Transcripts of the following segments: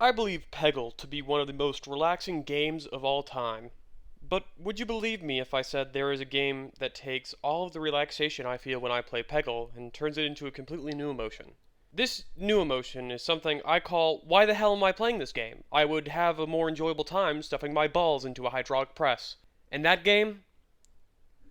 I believe Peggle to be one of the most relaxing games of all time. But would you believe me if I said there is a game that takes all of the relaxation I feel when I play Peggle and turns it into a completely new emotion? This new emotion is something I call, why the hell am I playing this game? I would have a more enjoyable time stuffing my balls into a hydraulic press. And that game?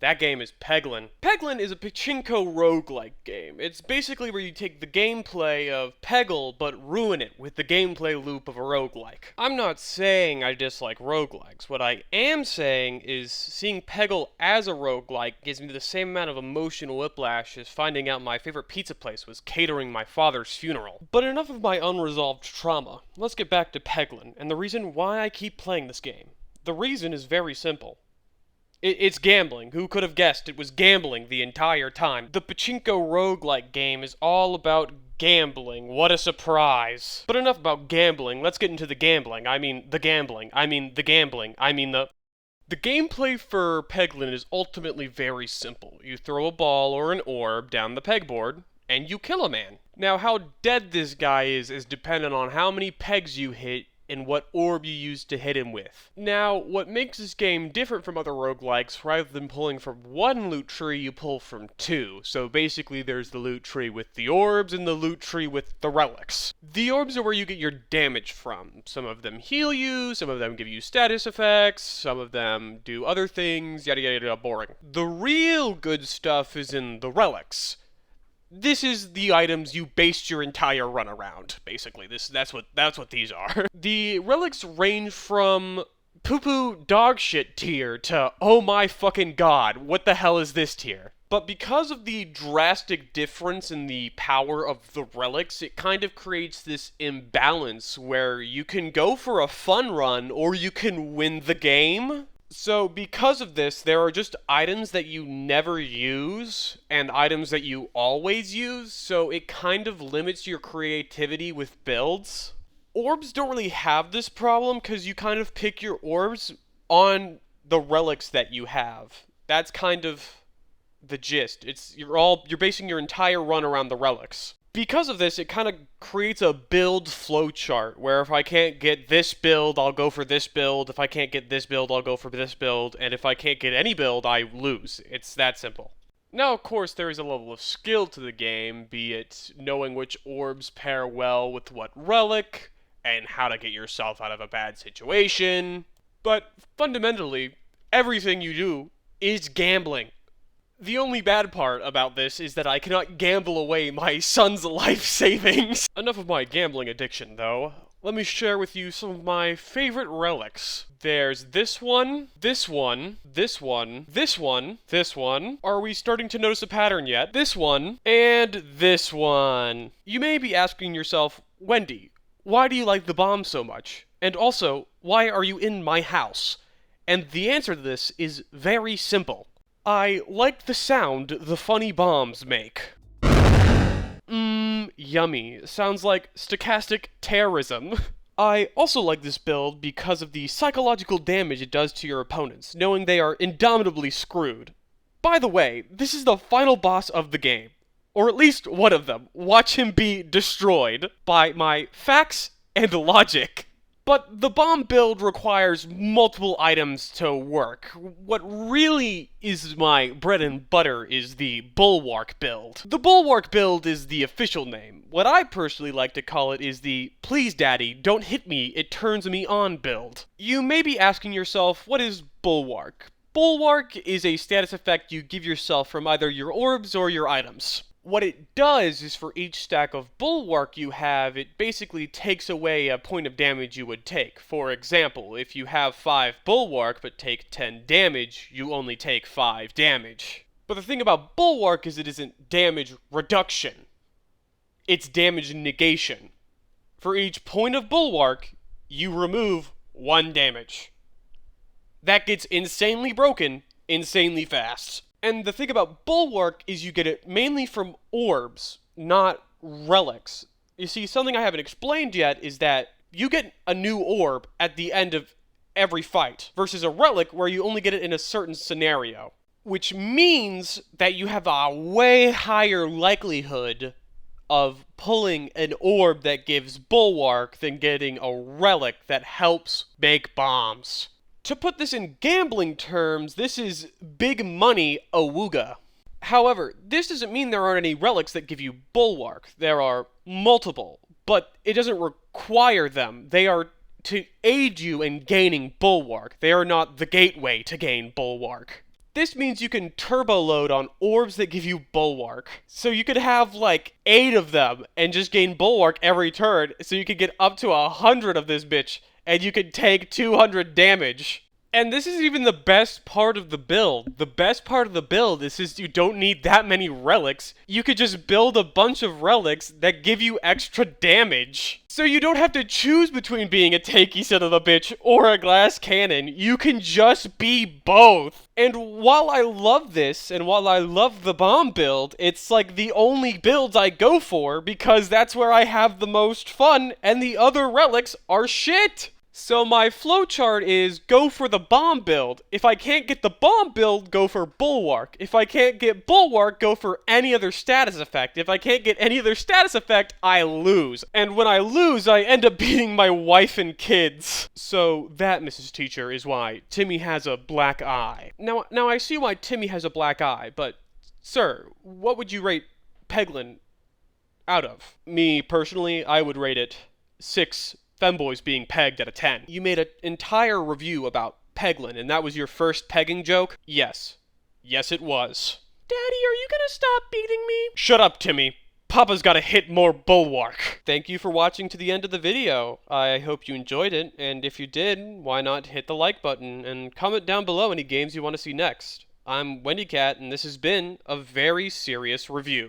That game is Peglin. Peglin is a pachinko roguelike game. It's basically where you take the gameplay of Peggle but ruin it with the gameplay loop of a roguelike. I'm not saying I dislike roguelikes. What I am saying is seeing Peggle as a roguelike gives me the same amount of emotional whiplash as finding out my favorite pizza place was catering my father's funeral. But enough of my unresolved trauma. Let's get back to Peglin and the reason why I keep playing this game. The reason is very simple. It's gambling. Who could have guessed it was gambling the entire time? The pachinko roguelike game is all about gambling. What a surprise. But enough about gambling. Let's get into the gambling. I mean the gambling. I mean the gambling. I mean the... The gameplay for Peglin is ultimately very simple. You throw a ball or an orb down the pegboard, and you kill a man. Now, how dead this guy is dependent on how many pegs you hit and what orb you use to hit him with. Now, what makes this game different from other roguelikes, rather than pulling from one loot tree, you pull from two. So basically there's the loot tree with the orbs and the loot tree with the relics. The orbs are where you get your damage from. Some of them heal you, some of them give you status effects, some of them do other things, yada yada yada, boring. The real good stuff is in the relics. This is the items you based your entire run around, basically. That's what these are. The relics range from poo-poo dog shit tier to oh my fucking god, what the hell is this tier? But because of the drastic difference in the power of the relics, it kind of creates this imbalance where you can go for a fun run or you can win the game. So because of this, there are just items that you never use and items that you always use, so it kind of limits your creativity with builds. Orbs don't really have this problem because you kind of pick your orbs on the relics that you have. That's kind of the gist. You're basing your entire run around the relics. Because of this, it kind of creates a build flowchart, where if I can't get this build, I'll go for this build, if I can't get this build, I'll go for this build, and if I can't get any build, I lose. It's that simple. Now, of course, there is a level of skill to the game, be it knowing which orbs pair well with what relic, and how to get yourself out of a bad situation, but fundamentally, everything you do is gambling. The only bad part about this is that I cannot gamble away my son's life savings. Enough of my gambling addiction, though. Let me share with you some of my favorite relics. There's this one, this one, this one, this one, this one. Are we starting to notice a pattern yet? This one, and this one. You may be asking yourself, Wendy, why do you like the bomb so much? And also, why are you in my house? And the answer to this is very simple. I like the sound the funny bombs make. Yummy. Sounds like stochastic terrorism. I also like this build because of the psychological damage it does to your opponents, knowing they are indomitably screwed. By the way, this is the final boss of the game. Or at least one of them. Watch him be destroyed by my facts and logic. But the bomb build requires multiple items to work. What really is my bread and butter is the bulwark build. The bulwark build is the official name. What I personally like to call it is the please daddy, don't hit me, it turns me on build. You may be asking yourself, what is bulwark? Bulwark is a status effect you give yourself from either your orbs or your items. What it does is for each stack of bulwark you have, it basically takes away a point of damage you would take. For example, if you have 5 bulwark but take 10 damage, you only take 5 damage. But the thing about bulwark is it isn't damage reduction. It's damage negation. For each point of bulwark, you remove 1 damage. That gets insanely broken, insanely fast. And the thing about bulwark is you get it mainly from orbs, not relics. You see, something I haven't explained yet is that you get a new orb at the end of every fight, versus a relic where you only get it in a certain scenario. Which means that you have a way higher likelihood of pulling an orb that gives bulwark than getting a relic that helps make bombs. To put this in gambling terms, this is big money awooga. However, this doesn't mean there aren't any relics that give you bulwark. There are multiple, but it doesn't require them. They are to aid you in gaining bulwark. They are not the gateway to gain bulwark. This means you can turbo load on orbs that give you bulwark. So you could have like 8 of them and just gain bulwark every turn, so you could get up to 100 of this bitch and you could take 200 damage. And this is even the best part of the build. The best part of the build is just you don't need that many relics. You could just build a bunch of relics that give you extra damage. So you don't have to choose between being a tanky son of a bitch or a glass cannon. You can just be both. And while I love this, and while I love the bomb build, it's like the only builds I go for because that's where I have the most fun and the other relics are shit. So my flowchart is go for the bomb build. If I can't get the bomb build, go for bulwark. If I can't get bulwark, go for any other status effect. If I can't get any other status effect, I lose. And when I lose, I end up beating my wife and kids. So that, Mrs. Teacher, is why Timmy has a black eye. Now I see why Timmy has a black eye, but sir, what would you rate Peglin out of? Me, personally, I would rate it 6 femboys being pegged at a 10. You made an entire review about peglin, and that was your first pegging joke? Yes. Yes, it was. Daddy, are you gonna stop beating me? Shut up, Timmy. Papa's gotta hit more bulwark. Thank you for watching to the end of the video. I hope you enjoyed it, and if you did, why not hit the like button, and comment down below any games you want to see next. I'm WendyCat, and this has been a very serious review.